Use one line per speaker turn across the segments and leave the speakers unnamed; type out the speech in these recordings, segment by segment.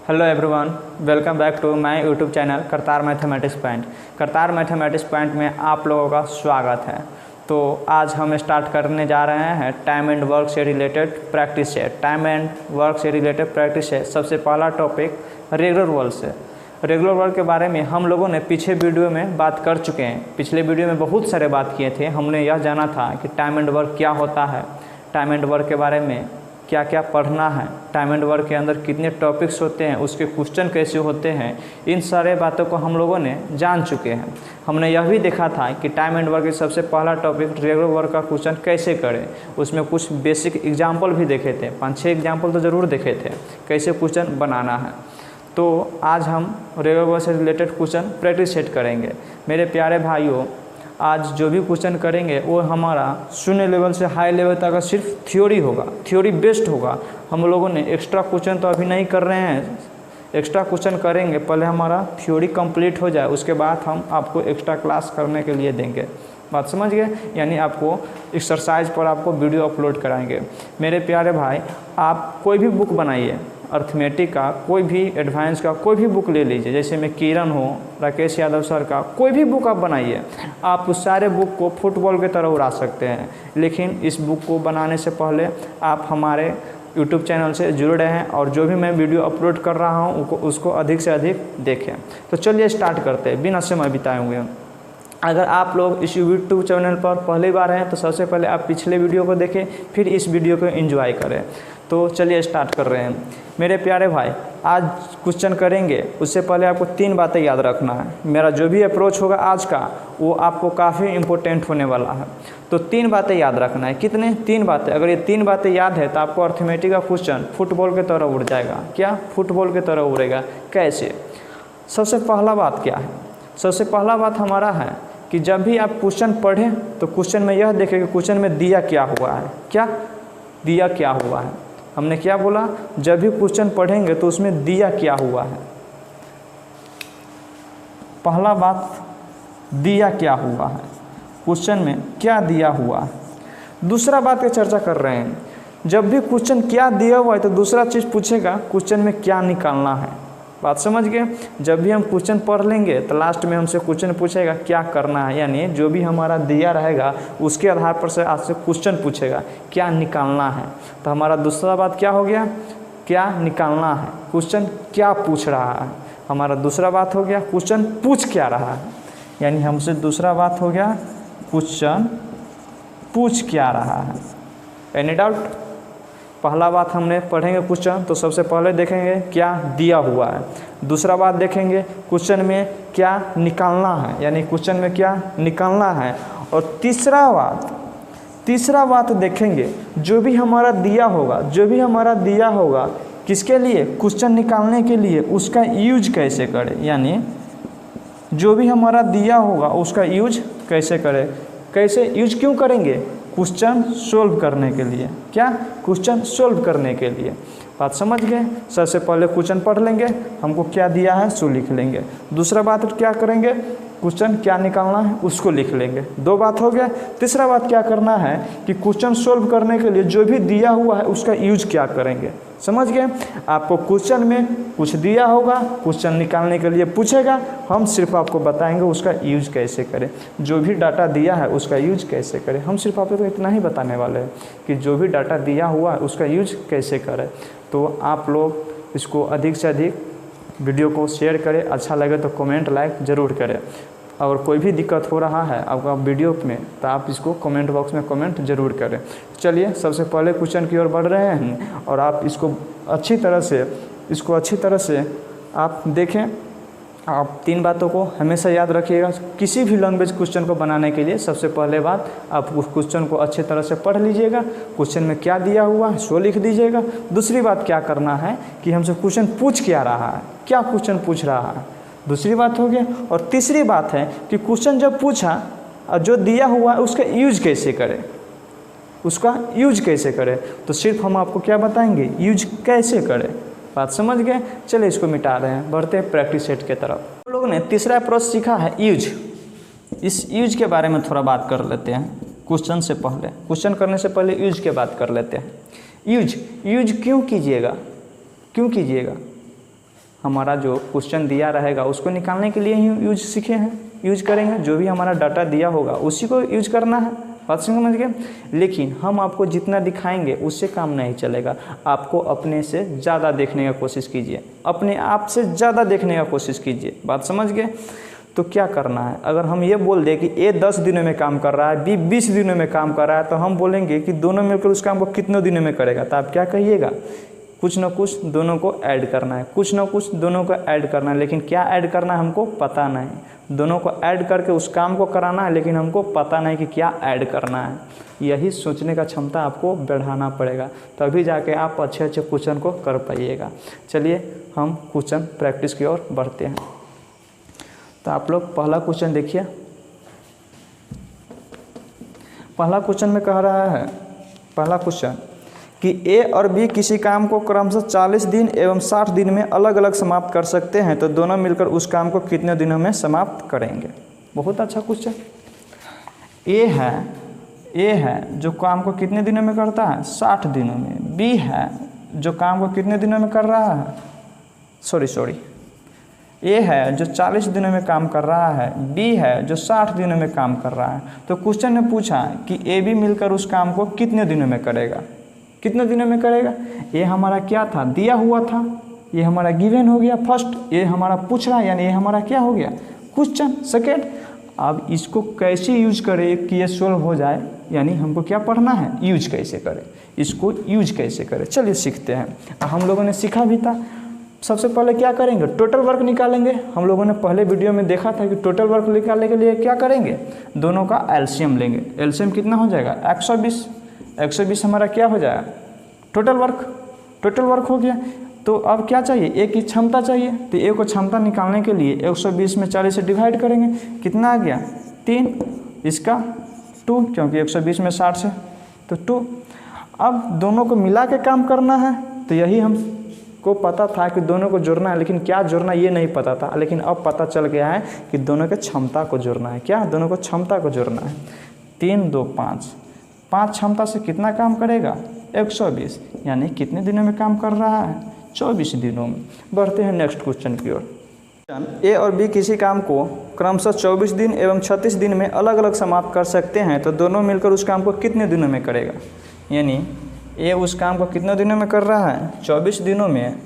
Hello everyone, welcome back to my YouTube channel Kartar mathematics point. Kartar mathematics point में आप लोगों का स्वागत है। तो आज हम स्टार्ट करने जा रहे हैं टाइम एंड वर्क से related practice set. Time and work से रिलेटेड प्रैक्टिस सेट सबसे पहला टॉपिक रेगुलर वर्क से। रेगुलर वर्क के बारे में हम लोगों ने पीछे वीडियो में बात कर चुके हैं। पिछले वीडियो में बहुत सारे बात किए थे। हमने यह जाना था कि टाइम एंड वर्क क्या होता है, टाइम एंड वर्क के बारे में क्या क्या पढ़ना है, टाइम एंड वर्क के अंदर कितने टॉपिक्स होते हैं, उसके क्वेश्चन कैसे होते हैं, इन सारे बातों को हम लोगों ने जान चुके हैं। हमने यह भी देखा था कि टाइम एंड वर्क के सबसे पहला टॉपिक रेगुलर वर्क का क्वेश्चन कैसे करें। उसमें कुछ बेसिक एग्जाम्पल भी देखे थे, 5-6 एग्जाम्पल तो ज़रूर देखे थे कैसे क्वेश्चन बनाना है। तो आज हम रेगुलर वर्क से रिलेटेड क्वेश्चन प्रैक्टिस सेट करेंगे। मेरे प्यारे भाइयों, आज जो भी क्वेश्चन करेंगे वो हमारा 0 लेवल से हाई लेवल तक सिर्फ थ्योरी होगा, थ्योरी बेस्ड होगा। हम लोगों ने एक्स्ट्रा क्वेश्चन तो अभी नहीं कर रहे हैं, एक्स्ट्रा क्वेश्चन करेंगे। पहले हमारा थ्योरी कंप्लीट हो जाए, उसके बाद हम आपको एक्स्ट्रा क्लास करने के लिए देंगे। बात समझ गए? यानी आपको एक्सरसाइज पर आपको वीडियो अपलोड कराएंगे। मेरे प्यारे भाई, आप कोई भी बुक बनाइए, अर्थमेटिक का कोई भी, एडवांस का कोई भी बुक ले लीजिए। जैसे में किरण हो, राकेश यादव सर का कोई भी बुक आप बनाइए। आप उस सारे बुक को फुटबॉल की तरह उड़ा सकते हैं। लेकिन इस बुक को बनाने से पहले आप हमारे यूट्यूब चैनल से जुड़ रहे हैं और जो भी मैं वीडियो अपलोड कर रहा हूँ उसको अधिक से अधिक देखें। तो चलिए स्टार्ट करते हैं बिना समय बिताए हुए। अगर आप लोग इस यूट्यूब चैनल पर पहली बार हैं तो सबसे पहले आप पिछले वीडियो को देखें, फिर इस वीडियो को एंजॉय करें। तो चलिए स्टार्ट कर रहे हैं। मेरे प्यारे भाई, आज क्वेश्चन करेंगे उससे पहले आपको 3 बातें याद रखना है। मेरा जो भी अप्रोच होगा आज का वो आपको काफ़ी इम्पोर्टेंट होने वाला है। तो 3 बातें याद रखना है। कितने? 3 बातें। अगर ये 3 बातें याद है तो आपको अर्थमेटिक का क्वेश्चन फुटबॉल की तरह उड़ जाएगा। क्या? फुटबॉल की तरह उड़ेगा। कैसे? सबसे पहला बात क्या है? सबसे पहला बात हमारा है कि जब भी आप क्वेश्चन पढ़ें तो क्वेश्चन में यह देखें कि क्वेश्चन में दिया क्या हुआ है। क्या दिया क्या हुआ है? हमने क्या बोला? जब भी क्वेश्चन पढ़ेंगे तो उसमें दिया क्या हुआ है। पहला बात, दिया क्या हुआ है, क्वेश्चन में क्या दिया हुआ है। दूसरा बात की चर्चा कर रहे हैं। जब भी क्वेश्चन क्या दिया हुआ है तो दूसरा चीज़ पूछेगा क्वेश्चन में क्या निकालना है। बात समझ गए? जब भी हम क्वेश्चन पढ़ लेंगे तो लास्ट में हमसे क्वेश्चन पूछेगा क्या करना है, यानी जो भी हमारा दिया रहेगा उसके आधार पर से आपसे क्वेश्चन पूछेगा क्या निकालना है। तो हमारा दूसरा बात क्या हो गया? क्या निकालना है। क्वेश्चन क्या पूछ रहा है। हमारा दूसरा बात हो गया क्वेश्चन पूछ क्या रहा है, यानी हमसे दूसरा बात हो गया क्वेश्चन पूछ क्या रहा है। Any doubt? पहला बात हमने पढ़ेंगे क्वेश्चन तो सबसे पहले देखेंगे क्या दिया हुआ है। दूसरा बात देखेंगे क्वेश्चन में क्या निकालना है, यानी क्वेश्चन में क्या निकालना है। और तीसरा बात देखेंगे जो भी हमारा दिया होगा, जो भी हमारा दिया होगा किसके लिए? क्वेश्चन निकालने के लिए, उसका यूज कैसे करें। यानी जो भी हमारा दिया होगा उसका यूज कैसे करें। कैसे यूज क्यों करेंगे? क्वेश्चन सोल्व करने के लिए। क्या? क्वेश्चन सोल्व करने के लिए। बात समझ गए? सबसे पहले क्वेश्चन पढ़ लेंगे, हमको क्या दिया है सो लिख लेंगे। दूसरा बात क्या करेंगे? क्वेश्चन क्या निकालना है उसको लिख लेंगे। 2 बात हो गया। तीसरा बात क्या करना है कि क्वेश्चन सोल्व करने के लिए जो भी दिया हुआ है उसका यूज क्या करेंगे। समझ गए? आपको क्वेश्चन में कुछ दिया होगा, क्वेश्चन निकालने के लिए पूछेगा, हम सिर्फ आपको बताएंगे उसका यूज कैसे करें। जो भी डाटा दिया है उसका यूज कैसे करें, हम सिर्फ आपको इतना ही बताने वाले हैं कि जो भी डाटा दिया हुआ है उसका यूज कैसे करें। तो आप लोग इसको अधिक से अधिक वीडियो को शेयर करें, अच्छा लगे तो कमेंट लाइक ज़रूर करें। अगर कोई भी दिक्कत हो रहा है आपका वीडियो में तो आप इसको कमेंट बॉक्स में कमेंट ज़रूर करें। चलिए सबसे पहले क्वेश्चन की ओर बढ़ रहे हैं और आप इसको अच्छी तरह से आप देखें। आप 3 बातों को हमेशा याद रखिएगा। किसी भी लैंग्वेज क्वेश्चन को बनाने के लिए सबसे पहले बात, आप उस क्वेश्चन को अच्छी तरह से पढ़ लीजिएगा। क्वेश्चन में क्या दिया हुआ है सो लिख दीजिएगा। दूसरी बात क्या करना है कि हमसे क्वेश्चन पूछ क्या रहा है, क्या क्वेश्चन पूछ रहा है, दूसरी बात हो गया। और तीसरी बात है कि क्वेश्चन जब पूछा और जो दिया हुआ है उसका यूज कैसे करें, उसका यूज कैसे करें। तो सिर्फ हम आपको क्या बताएंगे, यूज कैसे करें। बात समझ गए? चलिए इसको मिटा रहे हैं, बढ़ते हैं प्रैक्टिस सेट की तरफ। हम लोगों ने तीसरा अप्रोच सीखा है यूज। इस यूज के बारे में थोड़ा बात कर लेते हैं। क्वेश्चन से पहले, क्वेश्चन करने से पहले यूज के बात कर लेते हैं। यूज क्यों कीजिएगा? हमारा जो क्वेश्चन दिया रहेगा उसको निकालने के लिए ही यूज सीखे हैं, यूज करेंगे। जो भी हमारा डाटा दिया होगा उसी को यूज करना है, बात समझ गए। लेकिन हम आपको जितना दिखाएंगे उससे काम नहीं चलेगा, आपको अपने से ज़्यादा देखने का कोशिश कीजिए, अपने आप से ज़्यादा देखने का कोशिश कीजिए, बात समझ गए। तो क्या करना है, अगर हम ये बोल दें कि ए 10 दिनों में काम कर रहा है, बी 20 दिनों में काम कर रहा है, तो हम बोलेंगे कि दोनों मिलकर उस काम को कितने दिनों में करेगा। तो आप क्या कहिएगा, कुछ ना कुछ दोनों को ऐड करना है, कुछ ना कुछ दोनों को ऐड करना है। लेकिन क्या ऐड करना है हमको पता नहीं, दोनों को ऐड करके उस काम को कराना है, लेकिन हमको पता नहीं कि क्या ऐड करना है। यही सोचने का क्षमता आपको बढ़ाना पड़ेगा, तभी जाके आप अच्छे अच्छे क्वेश्चन को कर पाइएगा। चलिए हम क्वेश्चन प्रैक्टिस की ओर बढ़ते हैं। तो आप लोग पहला क्वेश्चन देखिए। पहला क्वेश्चन में कह रहा है, पहला क्वेश्चन कि ए और बी किसी काम को क्रमशः 40 दिन एवं 60 दिन में अलग अलग समाप्त कर सकते हैं, तो दोनों मिलकर उस काम को कितने दिनों में समाप्त करेंगे। बहुत अच्छा क्वेश्चन। ए है जो काम को कितने दिनों में करता है, 60 दिनों में। बी है जो काम को कितने दिनों में कर रहा है, सॉरी ए है जो 40 दिनों में काम कर रहा है, बी है जो 60 दिनों में काम कर रहा है। तो क्वेश्चन ने पूछा कि ए बी मिलकर उस काम को कितने दिनों में करेगा, कितने दिनों में करेगा। ये हमारा क्या था, दिया हुआ था, ये हमारा गिवन हो गया फर्स्ट, ये हमारा पूछ रहा है, यानी ये हमारा क्या हो गया, क्वेश्चन सेकेंड। अब इसको कैसे यूज करें कि ये सोल्व हो जाए, यानी हमको क्या पढ़ना है, यूज कैसे करें, इसको यूज कैसे करें। चलिए सीखते हैं। हम लोगों ने सीखा भी था। सबसे पहले क्या करेंगे, टोटल वर्क निकालेंगे। हम लोगों ने पहले वीडियो में देखा था कि टोटल वर्क निकालने के लिए क्या करेंगे, दोनों का एलसीएम लेंगे। एलसीएम कितना हो जाएगा, 120। 120 हमारा क्या हो जाएगा, टोटल वर्क हो गया। तो अब क्या चाहिए, ए की क्षमता चाहिए। तो ए को क्षमता निकालने के लिए 120 में 40 से डिवाइड करेंगे, कितना आ गया 3, इसका 2, क्योंकि 120 में 60 से तो 2। अब दोनों को मिला के काम करना है, तो यही हमको पता था कि दोनों को जोड़ना है, लेकिन क्या जोड़ना ये नहीं पता था। लेकिन अब पता चल गया है कि दोनों के क्षमता को जोड़ना है। क्या, दोनों को क्षमता को जोड़ना है। 3 2 5, 5 क्षमता से कितना काम करेगा, 120, यानी कितने दिनों में काम कर रहा है, 24 दिनों में। बढ़ते हैं नेक्स्ट क्वेश्चन की ओर। ए और बी किसी काम को क्रमशः 24 दिन एवं 36 दिन में अलग अलग समाप्त कर सकते हैं, तो दोनों मिलकर उस काम को कितने दिनों में करेगा। यानी ए उस काम को कितने दिनों में कर रहा है, 24 दिनों में।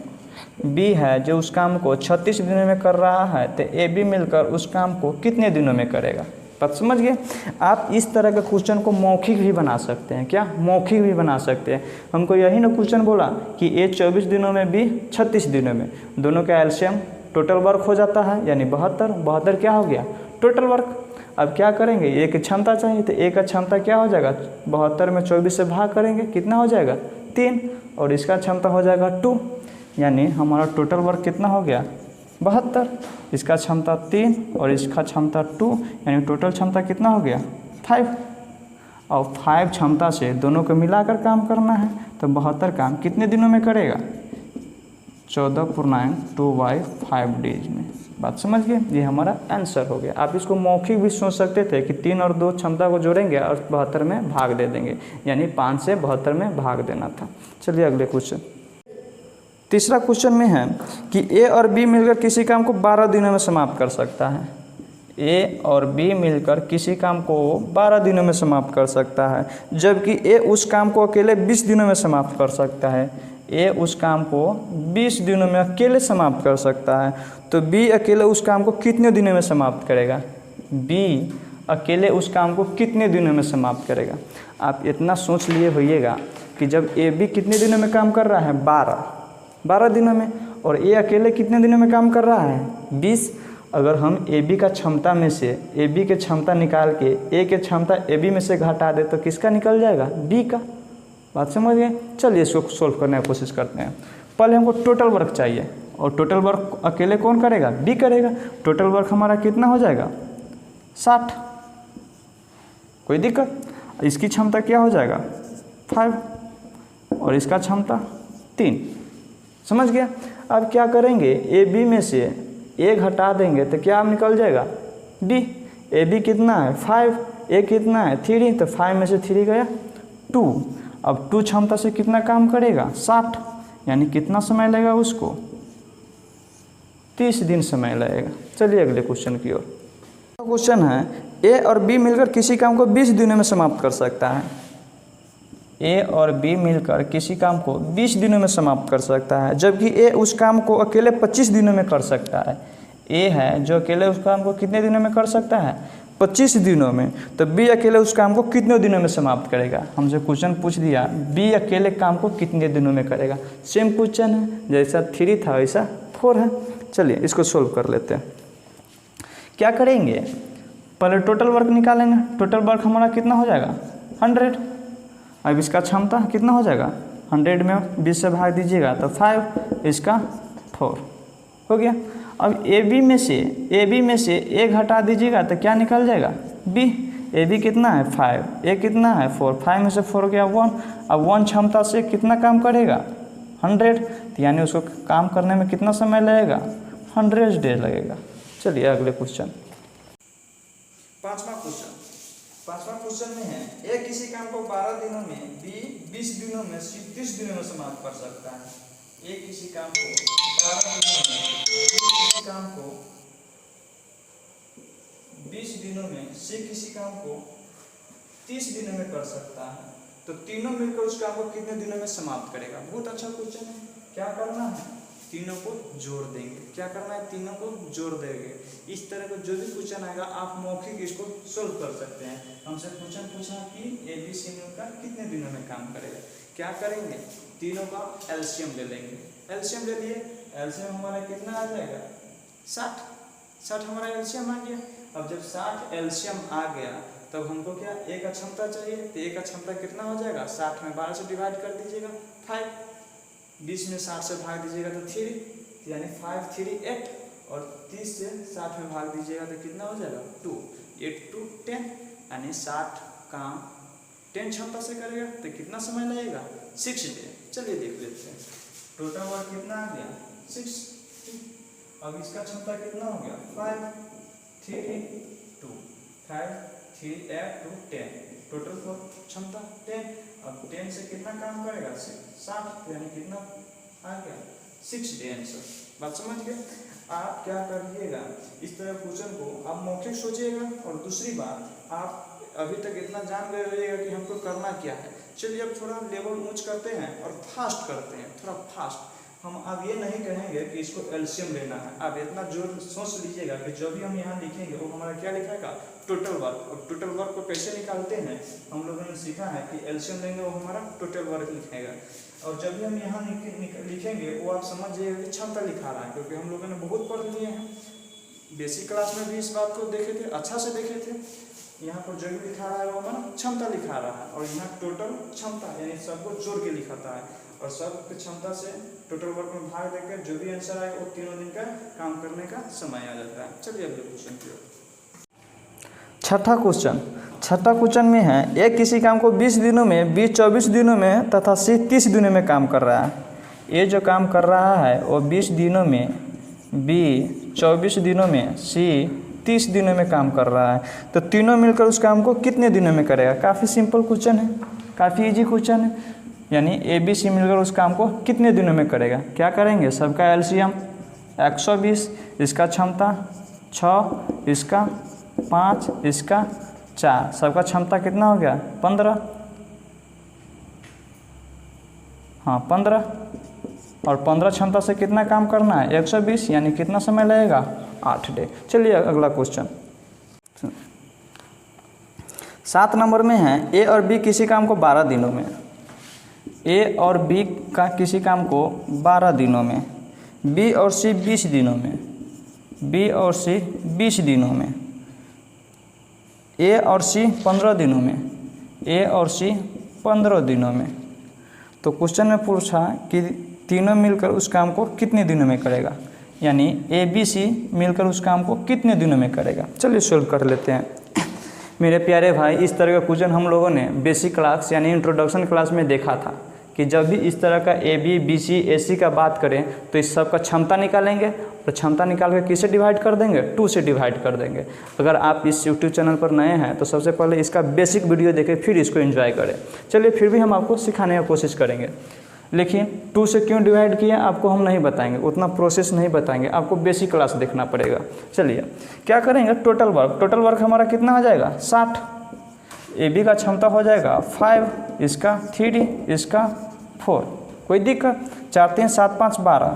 बी है जो उस काम को 36 दिनों में कर रहा है, तो ए बी मिलकर उस काम को कितने दिनों में करेगा। बात समझ गए। आप इस तरह के क्वेश्चन को मौखिक भी बना सकते हैं। क्या, मौखिक भी बना सकते हैं। हमको यही ना क्वेश्चन बोला कि ए 24 दिनों में, बी 36 दिनों में, दोनों का एलसीएम टोटल वर्क हो जाता है, यानी 72 क्या हो गया, टोटल वर्क। अब क्या करेंगे, ए की क्षमता चाहिए, तो ए का क्षमता क्या हो जाएगा, 72 में 24 से भाग करेंगे, कितना हो जाएगा 3, और इसका क्षमता हो जाएगा 2, यानी हमारा टोटल वर्क कितना हो गया 72। इसका क्षमता 3 और इसका क्षमता 2, यानी टोटल क्षमता कितना हो गया 5। और 5 क्षमता से दोनों को मिलाकर काम करना है, तो 72 काम कितने दिनों में करेगा, 14.2/5 डेज में। बात समझ गए, ये हमारा आंसर हो गया। आप इसको मौखिक भी सोच सकते थे कि 3 और 2 क्षमता को जोड़ेंगे और 72 में भाग दे देंगे, यानी 5 से 72 में भाग देना था। चलिए अगले क्वेश्चन। तीसरा क्वेश्चन में है कि ए और बी मिलकर किसी काम को 12 दिनों में समाप्त कर सकता है। ए और बी मिलकर किसी काम को 12 दिनों में समाप्त कर सकता है, जबकि ए उस काम को अकेले 20 दिनों में समाप्त कर सकता है। ए उस काम को 20 दिनों में अकेले समाप्त कर सकता है, तो बी अकेले उस काम को कितने दिनों में समाप्त करेगा। बी अकेले उस काम को कितने दिनों में समाप्त करेगा। आप इतना सोच लिए होइएगा कि जब ए बी कितने दिनों में काम कर रहा है, 12 दिनों में, और ए अकेले कितने दिनों में काम कर रहा है 20। अगर हम ए बी का क्षमता में से ए बी के क्षमता निकाल के ए के क्षमता ए बी में से घटा दे, तो किसका निकल जाएगा, बी का। बात समझ गए। चलिए इसको सोल्व करने की कोशिश करते हैं। पहले हमको टोटल वर्क चाहिए, और टोटल वर्क अकेले कौन करेगा, बी करेगा। टोटल वर्क हमारा कितना हो जाएगा 60, कोई दिक्कत। इसकी क्षमता क्या हो जाएगा 5, और इसका क्षमता 3। समझ गया। अब क्या करेंगे, ए बी में से ए घटा देंगे तो क्या निकल जाएगा बी। ए बी कितना है 5, ए कितना है 3, तो 5 में से 3 गया 2। अब 2 क्षमता से कितना काम करेगा 60, यानी कितना समय लगेगा उसको 30 दिन समय लगेगा। चलिए अगले क्वेश्चन की ओर। क्वेश्चन है ए और बी मिलकर किसी काम को 20 दिनों में समाप्त कर सकता है। ए और बी मिलकर किसी काम को 20 दिनों में समाप्त कर सकता है, जबकि ए उस काम को अकेले 25 दिनों में कर सकता है। ए है जो अकेले उस काम को कितने दिनों में कर सकता है? 25 दिनों में। तो बी अकेले उस काम को कितने दिनों में समाप्त करेगा? हमसे क्वेश्चन पूछ दिया बी अकेले काम को कितने दिनों में करेगा। सेम क्वेश्चन है, जैसा 3 था वैसा 4 है। चलिए इसको सोल्व कर लेते हैं। क्या करेंगे, पहले टोटल वर्क निकालेंगे। टोटल वर्क हमारा कितना हो जाएगा? 100। अब इसका क्षमता कितना हो जाएगा? 100 में 20 से भाग दीजिएगा तो 5, इसका 4 हो गया। अब ए बी में से ए घटा दीजिएगा तो क्या निकल जाएगा? बी। ए बी कितना है? 5, ए कितना है? 4, 5 में से 4 गया 1। अब 1 क्षमता से कितना काम करेगा? 100, तो यानी उसको काम करने में कितना समय लगेगा? 100 डेज लगेगा। चलिए अगले क्वेश्चन। पांचवा क्वेश्चन में है ए किसी काम को 12 दिनों में, बी 20 दिनों में, सी 30 दिनों में समाप्त कर सकता है। ए किसी काम को 12 दिनों में, बी किसी काम को 20 दिनों में, सी किसी काम को 30 दिनों में कर सकता है। तो तीनों मिलकर उस काम को कितने दिनों में समाप्त करेगा? बहुत अच्छा क्वेश्चन है। क्या करना है? तीनों को जोड़ देंगे। क्या करना है? तीनों को जोड़ देंगे। इस तरह का जो भी क्वेश्चन आएगा आप मौखिक इसको सोल्व कर सकते हैं। हमसे क्वेश्चन पूछा कि ए बी सी मिलकर कितने दिनों में काम करेगा। क्या करेंगे? तीनों का एलसीएम ले लेंगे। एलसीएम ले लिए, एलसीएम हमारा कितना आ जाएगा? 60 हमारा एलसीएम आ गया। अब जब 60 एलसीएम आ गया तब हमको क्या ए का क्षमता चाहिए। तो ए का क्षमता कितना हो जाएगा? 60 में 12 से डिवाइड कर दीजिएगा 5, 20 में 60 से भाग दीजिएगा तो 3, यानी 5 3 8, और 30 से 60 में भाग दीजिएगा तो कितना हो जाएगा? 2, 8 2 10, यानी 60 काम 10 क्षमता से करेगा तो कितना समय लगेगा? 6 डे। चलिए देख लेते हैं। टोटल वर्क कितना आ गया? 6। अब इसका क्षमता कितना हो गया? 5 3 2, 5 3 8 2 10, टोटल क्षमता 10। अब 10 से कितना काम करेगा? 60, यानी कितना आ गया? 6 डे आंसर। बात समझ गए? आप क्या करिएगा, इस तरह क्वेश्चन को आप मौखिक सोचिएगा, और दूसरी बात आप अभी तक इतना जान गए रहिएगा कि हमको करना क्या है। चलिए अब थोड़ा लेवल ऊंच करते हैं और फास्ट करते हैं, थोड़ा फास्ट। हम अब ये नहीं कहेंगे कि इसको एलसीएम लेना है। आप इतना जोर सोच लीजिएगा कि जो भी हम यहाँ लिखेंगे वो हमारा क्या लिखेगा? Total work. और टोटल वर्क को कैसे निकालते हैं हम लोगों ने सीखा है कि एलसीएम लेंगे वो हमारा टोटल वर्क लिखेगा। और जब भी हम यहाँ लिखेंगे वो आप समझ जाइएगा कि क्षमता लिखा रहा है, क्योंकि हम लोगों ने बहुत पढ़ लिए हैं। बेसिक क्लास में भी इस बात को देखे थे, अच्छा से देखे थे। यहाँ पर जो भी लिखा रहा है वो हमारा क्षमता लिखा रहा है, और यहाँ टोटल क्षमता यानी सबको जोड़ के लिखाता है, और सब क्षमता से टोटल वर्क में भाग देकर जो भी आंसर आएगा वो तीनों दिन का काम करने का समय आ जाता है। चलिए अगले क्वेश्चन की ओर। छठा क्वेश्चन में है ए किसी काम को 20 दिनों में, बी 24 दिनों में तथा सी 30 दिनों में काम कर रहा है। ए जो काम कर रहा है वो 20 दिनों में, बी 24 दिनों में, सी 30 दिनों में काम कर रहा है। तो तीनों मिलकर उस काम को कितने दिनों में करेगा? काफ़ी सिंपल क्वेश्चन है, काफ़ी इजी क्वेश्चन है। यानी ए बी सी मिलकर उस काम को कितने दिनों में करेगा? क्या करेंगे? सबका एलसीएम 120, इसका क्षमता 6, इसका 5, इसका 4, सबका क्षमता कितना हो गया? 15। हाँ 15, और 15 क्षमता से कितना काम करना है? 120, यानी कितना समय लगेगा? 8 डे। चलिए अगला क्वेश्चन। 7 नंबर में है ए और बी किसी काम को 12 दिनों में, ए और बी का किसी काम को 12 दिनों में, बी और सी 20 दिनों में, बी और सी 20 दिनों में, ए और सी 15 दिनों में, ए और सी 15 दिनों में। तो क्वेश्चन में पूछा कि तीनों मिलकर उस काम को कितने दिनों में करेगा, यानी ए बी सी मिलकर उस काम को कितने दिनों में करेगा। चलिए सोल्व कर लेते हैं। मेरे प्यारे भाई, इस तरह का क्वेश्चन हम लोगों ने बेसिक क्लास यानी इंट्रोडक्शन क्लास में देखा था कि जब भी इस तरह का ए बी बी सी ए सी का बात करें तो इस सब का क्षमता निकालेंगे, और क्षमता निकाल कर किससे डिवाइड कर देंगे? 2 से डिवाइड कर देंगे। अगर आप इस यूट्यूब चैनल पर नए हैं तो सबसे पहले इसका बेसिक वीडियो देखें, फिर इसको एंजॉय करें। चलिए फिर भी हम आपको सिखाने की कोशिश करेंगे। लेकिन 2 से क्यों डिवाइड किया आपको हम नहीं बताएंगे, उतना प्रोसेस नहीं बताएंगे, आपको बेसिक क्लास देखना पड़ेगा। चलिए क्या करेंगे, टोटल वर्क हमारा कितना हो जाएगा 60, ए बी का क्षमता हो जाएगा 5, इसका 3, इसका 4, कोई दिक्कत, 4 3 7 5 12,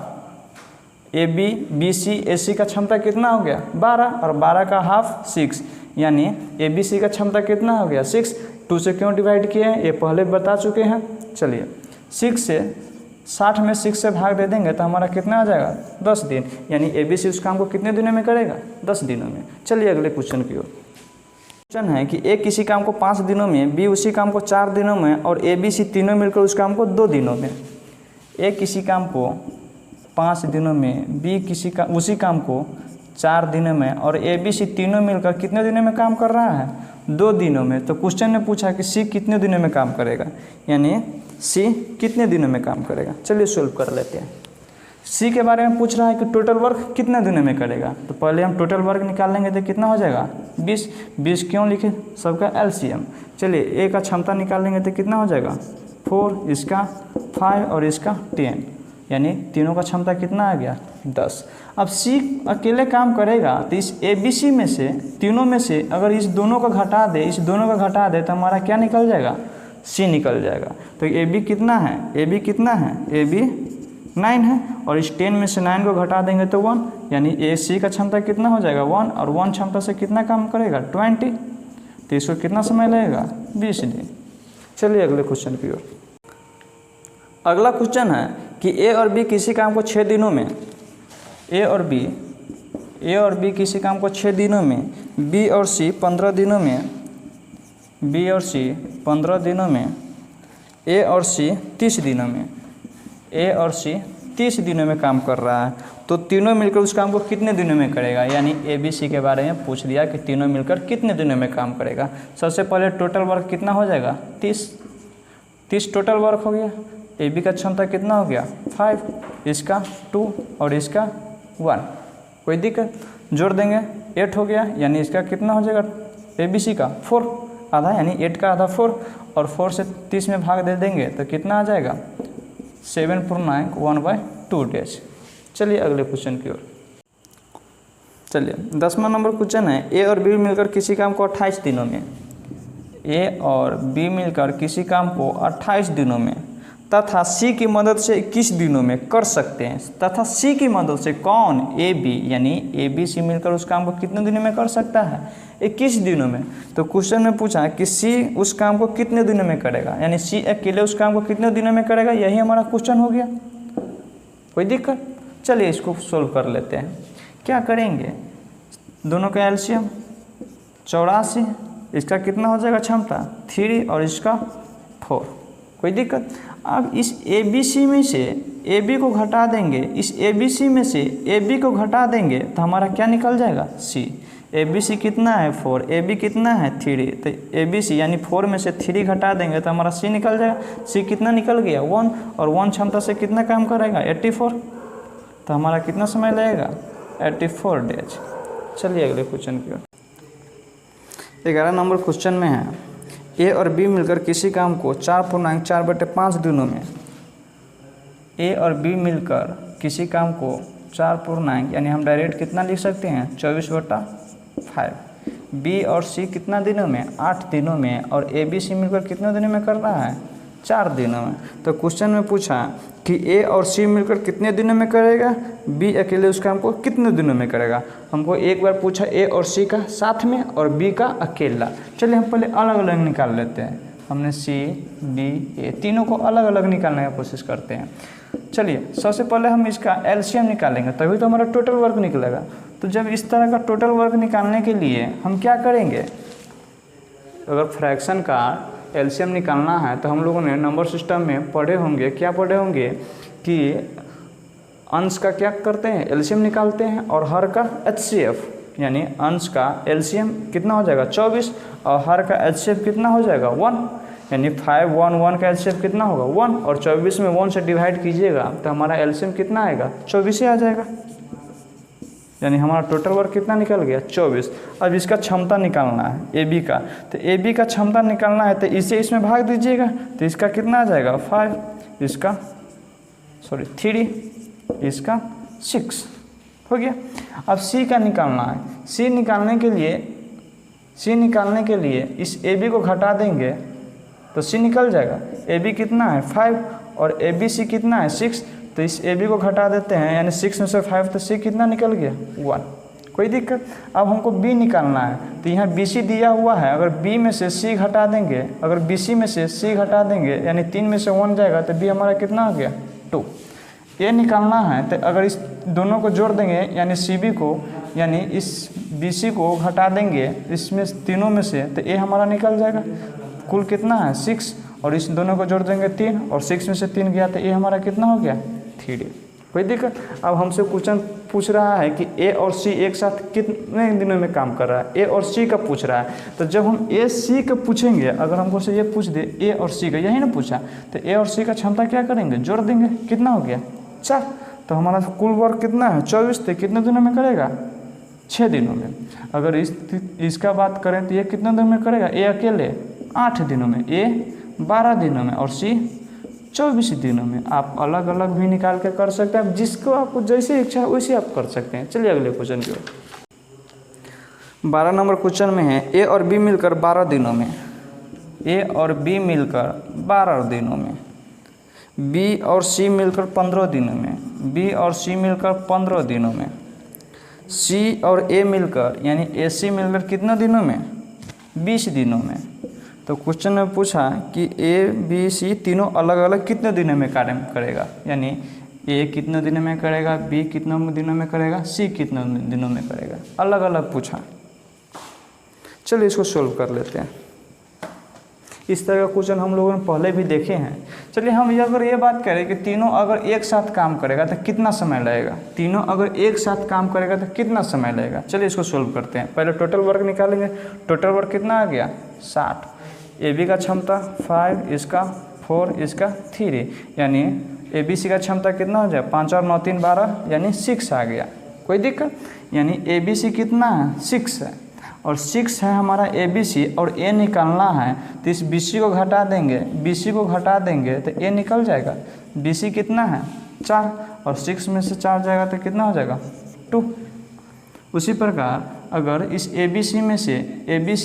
ए बी बी सी ए सी का क्षमता कितना हो गया 12 और 12 का हाफ 6, यानी ए बी सी का क्षमता कितना हो गया 6। 2 से क्यों डिवाइड किए हैं ये पहले बता चुके हैं। चलिए 6 से 60 में 6 से भाग दे देंगे तो हमारा कितना आ जाएगा 10 दिन, यानी ए बी सी उस काम को कितने दिनों में करेगा 10 दिनों में। चलिए अगले क्वेश्चन की ओर। क्वेश्चन है कि ए किसी काम को 5 दिनों में, बी उसी काम को 4 दिनों में और ए बी सी तीनों मिलकर उस काम को 2 दिनों में। ए किसी काम को 5 दिनों में, बी किसी का उसी काम को 4 दिनों में और ए बी सी तीनों मिलकर कितने दिनों में काम कर रहा है 2 दिनों में। तो क्वेश्चन ने पूछा कि सी कितने दिनों में काम करेगा, यानी सी कितने दिनों में काम करेगा। चलिए सोल्व कर लेते हैं। सी के बारे में पूछ रहा है कि टोटल वर्क कितने दिनों में करेगा, तो पहले हम टोटल वर्क निकाल लेंगे तो कितना हो जाएगा 20। 20 क्यों लिखे, सबका एलसीएम। चलिए ए का क्षमता निकाल लेंगे तो कितना हो जाएगा 4, इसका 5 और इसका 10, यानी तीनों का क्षमता कितना आ गया 10। अब सी अकेले काम करेगा तो इस ए बी सी में से तीनों में से अगर इस दोनों का घटा दे, इस दोनों का घटा दे तो हमारा क्या निकल जाएगा सी निकल जाएगा। तो ए बी कितना है, ए बी कितना है, ए बी 9 है और इस 10 में से 9 को घटा देंगे तो 1, यानी ए सी का क्षमता कितना हो जाएगा 1 और 1 क्षमता से कितना काम करेगा 20, तो इसको कितना समय लगेगा 20 दिन। चलिए अगले क्वेश्चन की ओर। अगला क्वेश्चन है कि ए और बी किसी काम को 6 दिनों में, ए और बी किसी काम को 6 दिनों में, बी और सी 15 दिनों में, बी और सी 15 दिनों में, ए और सी 30 दिनों में, ए और सी 30 दिनों में काम कर रहा है। तो तीनों मिलकर उस काम को कितने दिनों में करेगा, यानी ए बी सी के बारे में पूछ दिया कि तीनों मिलकर कितने दिनों में काम करेगा। सबसे पहले टोटल वर्क कितना हो जाएगा 30 टोटल वर्क हो गया। ए बी का क्षमता कितना हो गया 5, इसका 2 और इसका 1, कोई दिक्कत, जोड़ देंगे 8 हो गया, यानी इसका कितना हो जाएगा ए बी सी का 4 आधा, यानी 8 का आधा 4 और 4 से 30 में भाग दे देंगे तो कितना आ जाएगा 7 पूर्णांक 1/2 डेज। चलिए अगले क्वेश्चन की ओर। चलिए 10वां नंबर क्वेश्चन है ए और बी मिलकर किसी काम को 28 दिनों में, ए और बी मिलकर किसी काम को 28 दिनों में तथा सी की मदद से 21 दिनों में कर सकते हैं। तथा सी की मदद से कौन, ए बी, यानी ए बी सी मिलकर उस काम को कितने दिनों में कर सकता है 21 दिनों में। तो क्वेश्चन में पूछा कि सी उस काम को कितने दिनों में करेगा, यानी सी अकेले उस काम को कितने दिनों में करेगा, यही हमारा क्वेश्चन हो गया। कोई दिक्कत, चलिए इसको सोल्व कर लेते हैं। क्या करेंगे, दोनों का एलसीएम 84, इसका कितना हो जाएगा क्षमता 3 और इसका 4, कोई दिक्कत। अब इस ए बी सी में से ए बी को घटा देंगे, इस ए बी सी में से ए बी को घटा देंगे तो हमारा क्या निकल जाएगा सी। ए बी सी कितना है 4, ए बी कितना है 3, तो ए बी सी यानी 4 में से 3 घटा देंगे तो हमारा सी निकल जाएगा। सी कितना निकल गया 1 और 1 क्षमता से कितना काम करेगा 84, तो हमारा कितना समय लगेगा 84 डेज। चलिए अगले क्वेश्चन की ओर। 11 नंबर क्वेश्चन में है ए और बी मिलकर किसी काम को 4.4/5 दिनों में, ए और बी मिलकर किसी काम को 4 यानी हम डायरेक्ट कितना लिख सकते हैं 24/5। बी और सी कितना दिनों में 8 दिनों में और ए बी सी मिलकर कितने दिनों में कर रहा है 4 दिनों में। तो क्वेश्चन में पूछा कि ए और सी मिलकर कितने दिनों में करेगा, बी अकेले उस काम को कितने दिनों में करेगा। हमको एक बार पूछा ए और सी का साथ में और बी का अकेला। चलिए हम पहले अलग अलग निकाल लेते हैं। हमने सी बी ए तीनों को अलग अलग निकालने की कोशिश करते हैं। चलिए सबसे पहले हम इसका एलसीएम निकालेंगे तभी तो हमारा टोटल वर्क निकलेगा। तो जब इस तरह का टोटल वर्क निकालने के लिए हम क्या करेंगे, अगर फ्रैक्शन का एलसीएम निकालना है तो हम लोगों ने नंबर सिस्टम में पढ़े होंगे, क्या पढ़े होंगे कि अंश का क्या करते हैं एलसीएम निकालते हैं और हर का एचसीएफ, यानी अंश का एलसीएम कितना हो जाएगा 24 और हर का एचसीएफ कितना हो जाएगा 1, यानी 5 1 1 का एलसीएम कितना होगा 1 और 24 में 1 से डिवाइड कीजिएगा तो हमारा एलसीएम कितना आएगा 24 ही आ जाएगा, यानी हमारा टोटल वर्क कितना निकल गया 24। अब इसका क्षमता निकालना है ए बी का, तो ए बी का क्षमता निकालना है तो इसे इसमें भाग दीजिएगा तो इसका कितना आ जाएगा 5, इसका 3, इसका 6 हो गया। अब सी का निकालना है। सी निकालने के लिए इस ए बी को घटा देंगे तो सी निकल जाएगा। ए बी कितना है 5 और ए बी सी कितना है 6, तो इस ए बी को घटा देते हैं, यानी 6 में से 5, तो सी कितना निकल गया 1। कोई दिक्कत। अब हमको बी निकालना है, तो यहाँ बी सी दिया हुआ है, अगर बी में से सी घटा देंगे, अगर बी सी में से सी घटा देंगे यानी 3 में से 1 जाएगा, तो बी हमारा कितना हो गया 2। ए निकालना है, तो अगर इस दोनों को जोड़ देंगे यानी सी बी को, यानी इस बी सी को घटा देंगे इसमें तीनों में से, तो ए हमारा निकल जाएगा। कुल कितना है 6, और इस दोनों को जोड़ देंगे 3, और 6 में से 3 गया तो ए हमारा कितना हो गया 3। कोई दिक्कत। अब हमसे क्वेश्चन पूछ रहा है कि ए और सी एक साथ कितने दिनों में काम कर रहा है, ए और सी का पूछ रहा है। तो जब हम ए सी का पूछेंगे, अगर हमको से ये पूछ दे ए और सी का, यही ना पूछा, तो ए और सी का क्षमता क्या करेंगे, जोड़ देंगे, कितना हो गया 4। तो हमारा कुल वर्क कितना है 24, तो कितने दिनों में करेगा 6 दिनों में। अगर इसका बात करें तो ये कितने दिनों में करेगा, ए अकेले 8 दिनों में, ए 12 दिनों में, और सी 24 दिनों में। आप अलग अलग भी निकाल के कर सकते हैं, जिसको आपको जैसे इच्छा है वैसे आप कर सकते हैं। चलिए अगले क्वेश्चन की ओर। 12 नंबर क्वेश्चन में है ए और बी मिलकर 12 दिनों में, ए और बी मिलकर 12 दिनों में, बी और सी मिलकर 15 दिनों में, बी और सी मिलकर 15 दिनों में, सी और ए मिलकर यानी ए सी मिलकर कितने दिनों में 20 दिनों में। तो क्वेश्चन में पूछा कि ए बी सी तीनों अलग अलग कितने दिनों में कार्य करेगा, यानी ए कितने दिनों में करेगा, बी कितने दिनों में करेगा, सी कितने दिनों में करेगा, अलग अलग पूछा। चलिए इसको सोल्व कर लेते हैं। इस तरह का क्वेश्चन हम लोगों ने पहले भी देखे हैं। चलिए हम अगर ये बात करें कि तीनों अगर एक साथ काम करेगा तो कितना समय लगेगा, तीनों अगर एक साथ काम करेगा तो कितना समय लगेगा। चलिए इसको सोल्व करते हैं। पहले टोटल वर्क निकालेंगे। टोटल वर्क कितना आ गया 60। ए बी का क्षमता 5, इसका 4, इसका 3, यानी ए बी सी का क्षमता कितना हो जाए 5 और 9 3 12, यानी 6 आ गया। कोई दिक्कत। यानी ए बी सी कितना है 6 है, और 6 है हमारा ए बी सी, और ए निकालना है तो इस बी सी को घटा देंगे, बी सी को घटा देंगे तो ए निकल जाएगा। बी सी कितना है 4, और 6 में से 4 जाएगा तो कितना हो जाएगा 2। उसी प्रकार अगर इस ए बी सी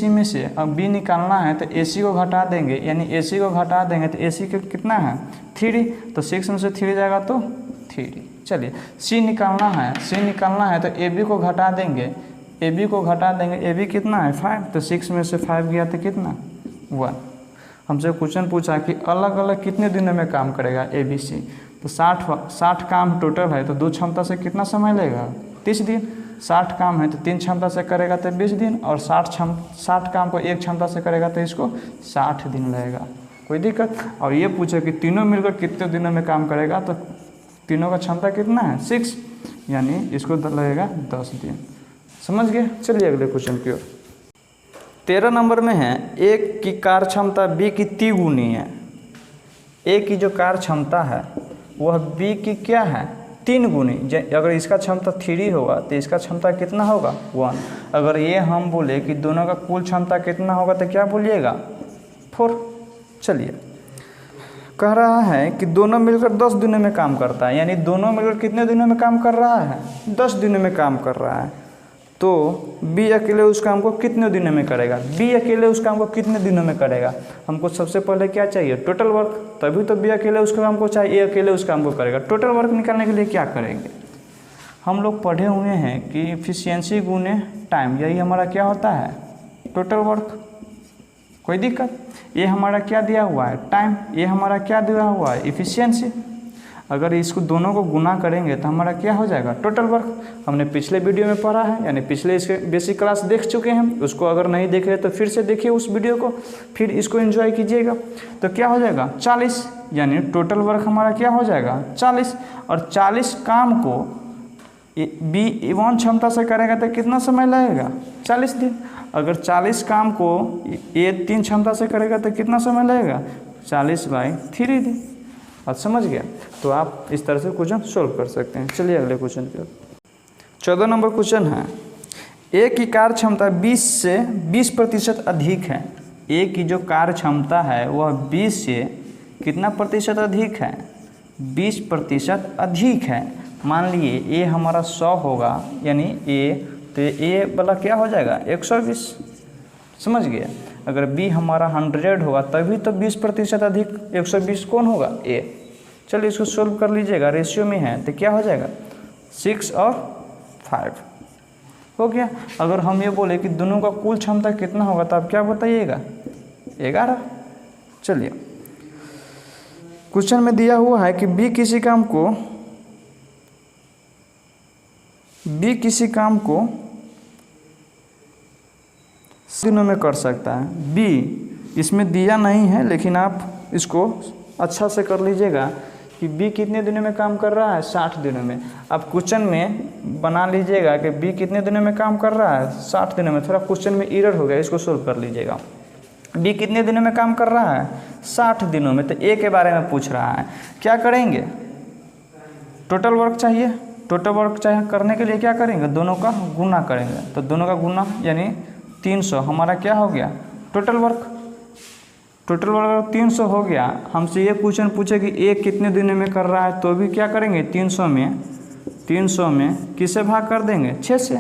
में से अब बी निकालना है तो ए सी को घटा देंगे, यानी ए सी को घटा देंगे तो ए सी का कितना है 3, तो 6 में से 3 जाएगा तो 3। चलिए सी निकालना है तो ए बी को घटा देंगे, ए बी को घटा देंगे, ए बी कितना है 5, तो 6 में से 5 गया तो कितना 1। हमसे क्वेश्चन पूछा कि अलग अलग कितने दिनों में काम करेगा ए बी सी, तो 60 काम टोटल है, तो 2 क्षमता से कितना समय लेगा 30 दिन। 60 काम है तो 3 क्षमता से करेगा तो 20 दिन, और 60 काम को 1 क्षमता से करेगा तो इसको 60 दिन लगेगा। कोई दिक्कत। और ये पूछे कि तीनों मिलकर कितने दिनों में काम करेगा, तो तीनों का क्षमता कितना है 6, यानी इसको लगेगा 10 दिन। समझ गए। चलिए अगले क्वेश्चन की ओर। 13 नंबर में है ए की कार्य क्षमता बी की 3 गुनी है। ए की जो कार्य क्षमता है वह बी की क्या है 3 गुनी। अगर इसका क्षमता 3 होगा तो इसका क्षमता कितना होगा 1। अगर ये हम बोले कि दोनों का कुल क्षमता कितना होगा तो क्या बोलिएगा 4। चलिए कह रहा है कि दोनों मिलकर 10 दिनों में काम करता है, यानी दोनों मिलकर कितने दिनों में काम कर रहा है 10 दिनों में काम कर रहा है। तो बी अकेले उस काम को कितने दिनों में करेगा, बी अकेले उस काम को कितने दिनों में करेगा। हमको सबसे पहले क्या चाहिए टोटल वर्क, तभी तो बी अकेले उस काम को चाहिए, ए अकेले उस काम को करेगा। टोटल वर्क निकालने के लिए क्या करेंगे, हम लोग पढ़े हुए हैं कि इफिशियंसी गुने टाइम, यही हमारा क्या होता है टोटल वर्क। कोई दिक्कत। ये हमारा क्या दिया हुआ है टाइम, ये हमारा क्या दिया हुआ है इफिशियंसी। अगर इसको दोनों को गुना करेंगे तो हमारा क्या हो जाएगा टोटल वर्क। हमने पिछले वीडियो में पढ़ा है, यानी पिछले इसके बेसिक क्लास देख चुके हैं। उसको अगर नहीं देखे तो फिर से देखिए उस वीडियो को, फिर इसको एंजॉय कीजिएगा। तो क्या हो जाएगा 40, यानी टोटल वर्क हमारा क्या हो जाएगा 40। और 40 काम को बी 1 क्षमता से करेगा तो कितना समय लगेगा 40 दिन। अगर 40 काम को ए 3 क्षमता से करेगा तो कितना समय लगेगा 40/3 दिन। आज समझ गया। तो आप इस तरह से क्वेश्चन सोल्व कर सकते हैं। चलिए अगले क्वेश्चन की ओर। 14 नंबर क्वेश्चन है ए की कार्य क्षमता 20 से 20% अधिक है। ए की जो कार्य क्षमता है वह 20 से कितना प्रतिशत अधिक है 20% अधिक है। मान लिए ए हमारा 100 होगा, यानी ए, तो ए वाला क्या हो जाएगा 120, समझ गए। अगर बी हमारा 100 होगा तभी तो 20% अधिक 120 कौन होगा, ए। चलिए इसको सोल्व कर लीजिएगा, रेशियो में है तो क्या हो जाएगा 6 और 5 हो गया। अगर हम ये बोले कि दोनों का कुल क्षमता कितना होगा तो आप क्या बताइएगा 11। चलिए क्वेश्चन में दिया हुआ है कि बी किसी काम को दिनों में कर सकता है। बी इसमें दिया नहीं है, लेकिन आप इसको अच्छा से कर लीजिएगा कि बी कितने दिनों में काम कर रहा है 60 दिनों में। अब क्वेश्चन में बना लीजिएगा कि बी कितने दिनों में काम कर रहा है 60 दिनों में। थोड़ा क्वेश्चन में एरर हो गया, इसको सोल्व कर लीजिएगा। बी कितने दिनों में काम कर रहा है 60 दिनों में, तो ए के बारे में पूछ रहा है। क्या करेंगे, टोटल वर्क चाहिए। टोटल वर्क चाहिए करने के लिए क्या करेंगे, दोनों का गुना करेंगे। तो दोनों का गुना यानी 300 हमारा क्या हो गया टोटल वर्क। टोटल वर्क 300 हो गया। हमसे ये क्वेश्चन पूछे कि ए कितने दिनों में कर रहा है, तो भी क्या करेंगे 300 में किसे भाग कर देंगे 6 से।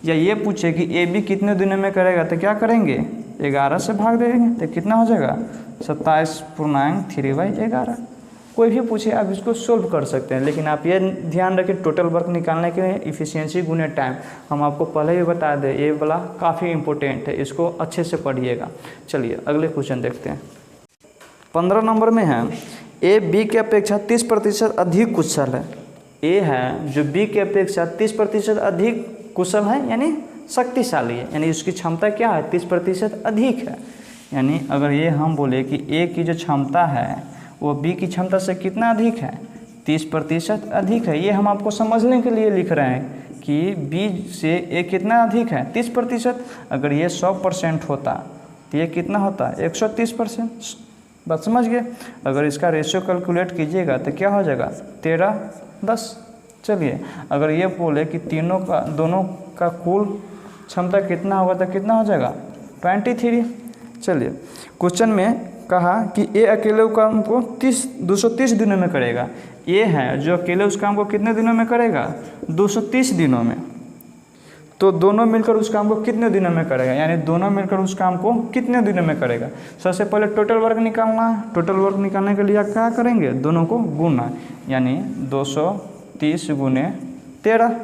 या ये पूछे कि ए बी कितने दिनों में करेगा, तो क्या करेंगे 11 से भाग देंगे, तो कितना हो जाएगा 27.3/11। कोई भी पूछे आप इसको सोल्व कर सकते हैं, लेकिन आप ये ध्यान रखें टोटल वर्क निकालने के लिए इफ़िशियंसी गुने टाइम हम आपको पहले ही बता दें, ये वाला काफ़ी इंपॉर्टेंट है, इसको अच्छे से पढ़िएगा। चलिए अगले क्वेश्चन देखते हैं। 15 नंबर में है ए बी के अपेक्षा 30% अधिक कुशल है। ए है जो बी के अपेक्षा 30% अधिक कुशल है, यानी शक्तिशाली है, यानी उसकी क्षमता क्या है 30% अधिक है। यानी अगर ये हम बोले कि ए की जो क्षमता है वो बी की क्षमता से कितना अधिक है 30% अधिक है। ये हम आपको समझने के लिए लिख रहे हैं कि बी से ए कितना अधिक है 30%। अगर ये 100% होता तो ये कितना होता 130%। बस समझ गए। अगर इसका रेशियो कैलकुलेट कीजिएगा तो क्या हो जाएगा 13:10। चलिए अगर ये बोले कि दोनों का कुल क्षमता कितना होगा तो कितना हो जाएगा 23। चलिए क्वेश्चन में कहा कि ए अकेले काम को 230 दिनों में करेगा। ये है जो अकेले उस काम को कितने दिनों में करेगा 230 दिनों में। तो दोनों मिलकर उस काम को कितने दिनों में करेगा, यानी दोनों मिलकर उस काम को कितने दिनों में करेगा। सबसे पहले टोटल वर्क निकालना है। टोटल वर्क निकालने के लिए आप क्या करेंगे, दोनों को गुना, यानी 230 × 13,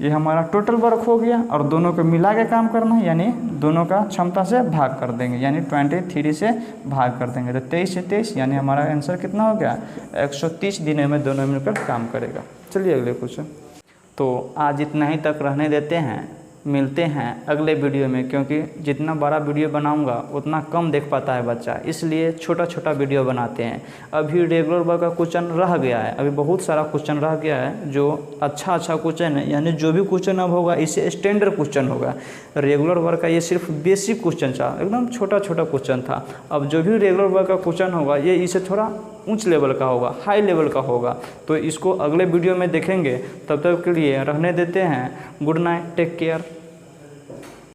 ये हमारा टोटल वर्क हो गया। और दोनों को मिला के काम करना है, यानी दोनों का क्षमता से भाग कर देंगे, यानी 23 से भाग कर देंगे तो 23 से 23, यानी हमारा आंसर कितना हो गया 130 दिनों में दोनों मिलकर काम करेगा। चलिए अगले क्वेश्चन। तो आज इतना ही तक रहने देते हैं, मिलते हैं अगले वीडियो में, क्योंकि जितना बड़ा वीडियो बनाऊंगा उतना कम देख पाता है बच्चा, इसलिए छोटा छोटा वीडियो बनाते हैं। अभी रेगुलर वर्क का क्वेश्चन रह गया है, अभी बहुत सारा क्वेश्चन रह गया है जो अच्छा क्वेश्चन है, यानी जो भी क्वेश्चन अब होगा इससे स्टैंडर्ड क्वेश्चन होगा। रेगुलर वर्क का ये सिर्फ बेसिक क्वेश्चन था, एकदम छोटा क्वेश्चन था। अब जो भी रेगुलर वर्क का क्वेश्चन होगा ये इससे थोड़ा ऊंच लेवल का होगा, हाई लेवल का होगा। तो इसको अगले वीडियो में देखेंगे, तब तक के लिए रहने देते हैं। Good night, take care.